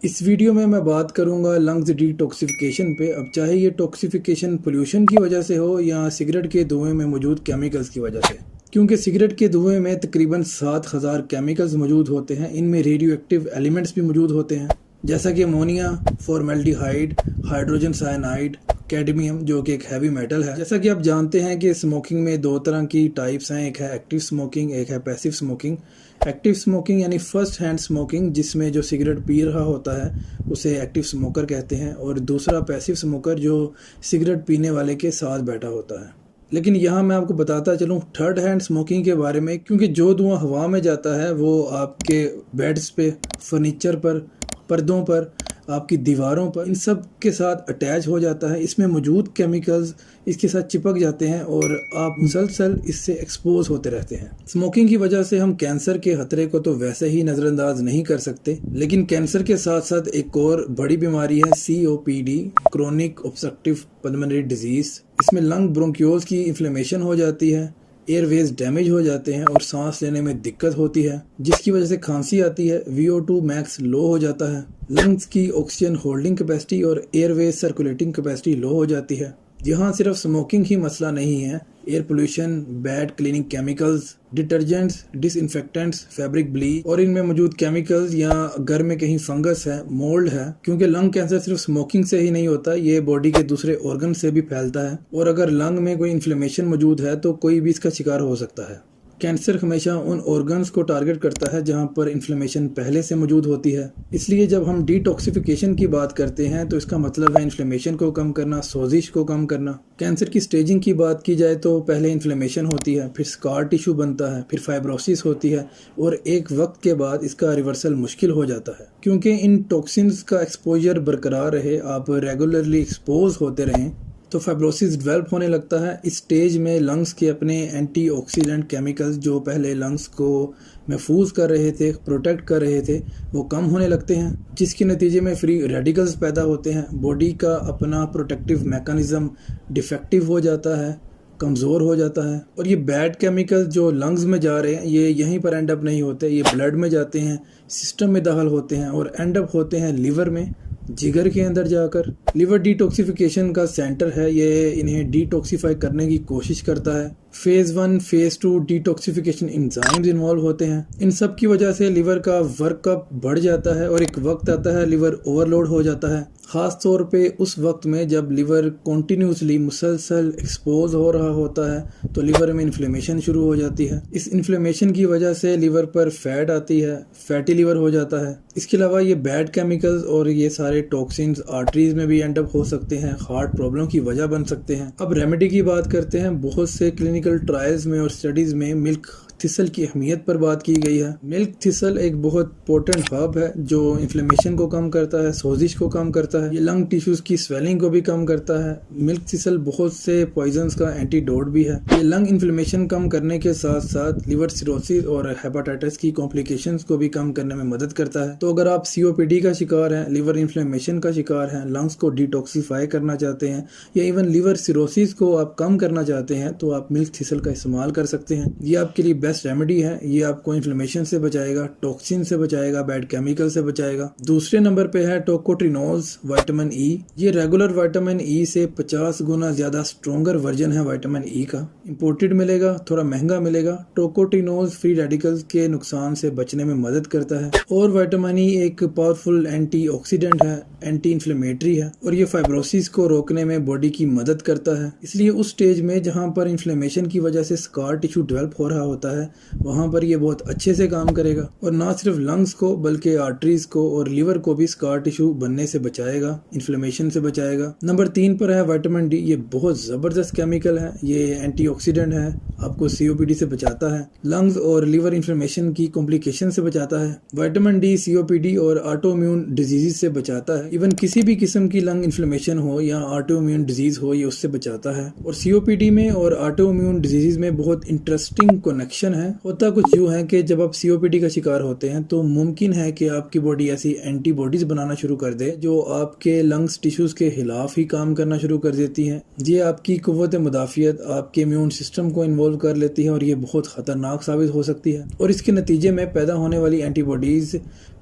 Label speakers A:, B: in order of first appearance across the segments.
A: इस वीडियो में मैं बात करूंगा लंग्स डिटॉक्सिफिकेशन पे। अब चाहे ये टॉक्सिफिकेशन पोल्यूशन की वजह से हो या सिगरेट के धुएं में मौजूद केमिकल्स की वजह से, क्योंकि सिगरेट के धुएं में तकरीबन 7000 केमिकल्स मौजूद होते हैं। इनमें रेडियो एक्टिव एलिमेंट्स भी मौजूद होते हैं, जैसा कि ammonia, formaldehyde, hydrogen cyanide, cadmium जो कि एक हैवी मेटल है। जैसा कि आप जानते हैं कि स्मोकिंग में दो तरह की टाइप्स हैं, एक है एक्टिव स्मोकिंग, एक है पैसिव स्मोकिंग। एक्टिव स्मोकिंग यानी फर्स्ट हैंड स्मोकिंग, जिसमें जो सिगरेट पी रहा होता है उसे एक्टिव स्मोकर कहते हैं, और दूसरा पैसिव स्मोकर जो सिगरेट पीने वाले के साथ बैठा होता है। लेकिन यहाँ मैं आपको बताता चलूँ थर्ड हैंड स्मोकिंग के बारे में, क्योंकि जो धुआं हवा में जाता है वो आपके बेड्स पे, फर्नीचर पर, पर्दों पर, आपकी दीवारों पर, इन सब के साथ अटैच हो जाता है। इसमें मौजूद केमिकल्स इसके साथ चिपक जाते हैं और आप मुसलसल इससे एक्सपोज होते रहते हैं। स्मोकिंग की वजह से हम कैंसर के खतरे को तो वैसे ही नज़रअंदाज नहीं कर सकते, लेकिन कैंसर के साथ साथ एक और बड़ी बीमारी है COPD, chronic obstructive pulmonary disease. इसमें लंग ब्रोंक्यूल्स की इन्फ्लेमेशन हो जाती है, एयरवेज डैमेज हो जाते हैं और सांस लेने में दिक्कत होती है, जिसकी वजह से खांसी आती है, VO2 मैक्स लो हो जाता है, लंग्स की ऑक्सीजन होल्डिंग कैपेसिटी और एयरवेज सर्कुलेटिंग कैपेसिटी लो हो जाती है। यहाँ सिर्फ स्मोकिंग ही मसला नहीं है, air pollution, bad cleaning chemicals, detergents, disinfectants, fabric bleach और इनमें मौजूद केमिकल्स या घर में कहीं फंगस है, मोल्ड है, क्योंकि लंग कैंसर सिर्फ स्मोकिंग से ही नहीं होता, ये बॉडी के दूसरे ऑर्गन से भी फैलता है, और अगर लंग में कोई इन्फ्लेमेशन मौजूद है तो कोई भी इसका शिकार हो सकता है। कैंसर हमेशा उन ऑर्गन्स को टारगेट करता है जहां पर इन्फ्लेमेशन पहले से मौजूद होती है। इसलिए जब हम डिटॉक्सिफिकेशन की बात करते हैं तो इसका मतलब है इन्फ्लेमेशन को कम करना, सोजिश को कम करना। कैंसर की स्टेजिंग की बात की जाए तो पहले इन्फ्लेमेशन होती है, फिर स्कार टिश्यू बनता है, फिर फाइब्रोसिस होती है, और एक वक्त के बाद इसका रिवर्सल मुश्किल हो जाता है। क्योंकि इन टॉक्सिन्स का एक्सपोजर बरकरार रहे, आप रेगुलरली एक्सपोज होते रहें, तो फाइब्रोसिस डेवलप होने लगता है। इस स्टेज में लंग्स के अपने एंटीऑक्सीडेंट केमिकल्स जो पहले लंग्स को महफूज कर रहे थे, प्रोटेक्ट कर रहे थे, वो कम होने लगते हैं, जिसके नतीजे में फ्री रेडिकल्स पैदा होते हैं। बॉडी का अपना प्रोटेक्टिव मैकेनिज्म डिफेक्टिव हो जाता है, कमज़ोर हो जाता है, और ये बैड केमिकल्स जो लंग्स में जा रहे हैं ये यहीं पर एंड अप नहीं होते, ये ब्लड में जाते हैं, सिस्टम में दाखिल होते हैं और एंड अप होते हैं लिवर में, जिगर के अंदर जाकर। लिवर डिटॉक्सिफिकेशन का सेंटर है, ये इन्हें डिटॉक्सिफाई करने की कोशिश करता है। Phase 1, phase 2 detoxification enzymes involve होते हैं। इन सब की वजह से लिवर का वर्कअप बढ़ जाता है और एक वक्त आता है लिवर ओवरलोड हो जाता है, ख़ास तौर पे उस वक्त में जब लिवर कॉन्टीन्यूसली मुसलसल एक्सपोज हो रहा होता है तो लिवर में इन्फ्लेमेशन शुरू हो जाती है। इस इन्फ्लेमेशन की वजह से लिवर पर फैट आती है, फैटी लिवर हो जाता है। इसके अलावा ये बैड केमिकल्स और ये सारे टॉक्सिन्स आर्टरीज में भी एंड अप हो सकते हैं, हार्ट प्रॉब्लम की वजह बन सकते हैं। अब रेमेडी की बात करते हैं। बहुत से क्लिनिकल ट्रायल्स में और स्टडीज़ में मिल्क थिसल की अहमियत पर बात की गई है। मिल्क थिसल एक बहुत पोटेंट हर्ब है जो इन्फ्लेमेशन को कम करता है, सोजिश को कम करता है, ये लंग टिश्यूज की स्वेलिंग को भी कम करता है। मिल्क थिसल बहुत से पॉइजन्स का एंटीडोट भी है। ये लंग इन्फ्लेमेशन कम करने के साथ साथ लिवर सिरोसिस और हेपेटाइटिस की कॉम्प्लिकेशंस को भी कम करने में मदद करता है। तो अगर आप COPD का शिकार हैं, लिवर इन्फ्लेमेशन का शिकार हैं, लंग्स को डिटॉक्सिफाई करना चाहते हैं, या इवन लिवर सिरोसिस को आप कम करना चाहते हैं, तो आप मिल्क थिसल का इस्तेमाल कर सकते हैं। ये आपके लिए बेस्ट रेमेडी है। ये आपको इन्फ्लेमेशन से बचाएगा, टॉक्सिन से बचाएगा, बैड केमिकल से बचाएगा। दूसरे नंबर पे है टोकोट्रिनोज, विटामिन E। ये रेगुलर विटामिन E से 50 गुना ज्यादा स्ट्रॉन्गर वर्जन है विटामिन E का। इंपोर्टेड मिलेगा, थोड़ा महंगा मिलेगा। टोकोट्रिनोज फ्री रेडिकल्स के नुकसान से बचने में मदद करता है, और विटामिन E एक पावरफुल एंटीऑक्सीडेंट है, एंटी इन्फ्लेमेटरी है, और ये फाइब्रोसिस को रोकने में बॉडी की मदद करता है। इसलिए उस स्टेज में जहाँ पर इन्फ्लेमेशन की वजह से स्कार टिश्यू डेवलप हो रहा होता है वहाँ पर ये बहुत अच्छे से काम करेगा, और ना सिर्फ लंग्स को बल्कि आर्टरीज को और लिवर को भी स्कार टिश्यू बनने से बचाएगा, इन्फ्लेमेशन से बचाएगा। नंबर 3 पर है विटामिन D। ये बहुत ज़बरदस्त केमिकल है, ये एंटीऑक्सीडेंट है, आपको COPD से बचाता है, लंग्स और लिवर इन्फ्लेमेशन की कॉम्प्लिकेशन से बचाता है। विटामिन D COPD और ऑटोइम्यून डिजीज से बचाता है। इवन किसी भी किस्म की लंग इन्फ्लेमेशन हो या ऑटोइम्यून डिजीज हो, ये उससे बचाता है। और COPD में और ऑटोइम्यून डिजीज में बहुत इंटरेस्टिंग कनेक्शन सोल्यूशन है। होता कुछ यूँ है कि जब आप COPD का शिकार होते हैं तो मुमकिन है कि आपकी बॉडी ऐसी एंटीबॉडीज़ बनाना शुरू कर दे जो आपके लंग्स टिश्यूज़ के खिलाफ ही काम करना शुरू कर देती हैं। ये आपकी क़ुव्वत मुदाफ़ियत, आपके इम्यून सिस्टम को इन्वॉल्व कर लेती है और ये बहुत ख़तरनाक साबित हो सकती है। और इसके नतीजे में पैदा होने वाली एंटीबॉडीज़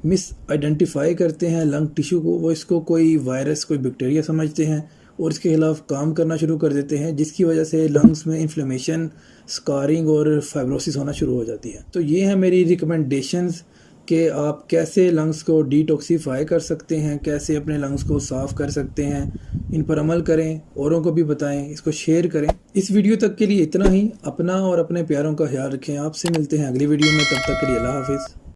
A: मिस आइडेंटिफाई करते हैं लंग टिश्यू को, वो इसको कोई वायरस, कोई बैक्टीरिया समझते हैं और इसके खिलाफ काम करना शुरू कर देते हैं, जिसकी वजह से लंग्स में इन्फ्लेमेशन, स्कारिंग और फाइब्रोसिस होना शुरू हो जाती है। तो ये है मेरी रिकमेंडेशंस कि आप कैसे लंग्स को डिटॉक्सिफाई कर सकते हैं, कैसे अपने लंग्स को साफ़ कर सकते हैं। इन पर अमल करें, औरों को भी बताएं, इसको शेयर करें। इस वीडियो तक के लिए इतना ही। अपना और अपने प्यारों का ख्याल रखें। आपसे मिलते हैं अगली वीडियो में, तब तक के लिए अल्लाह हाफिज़।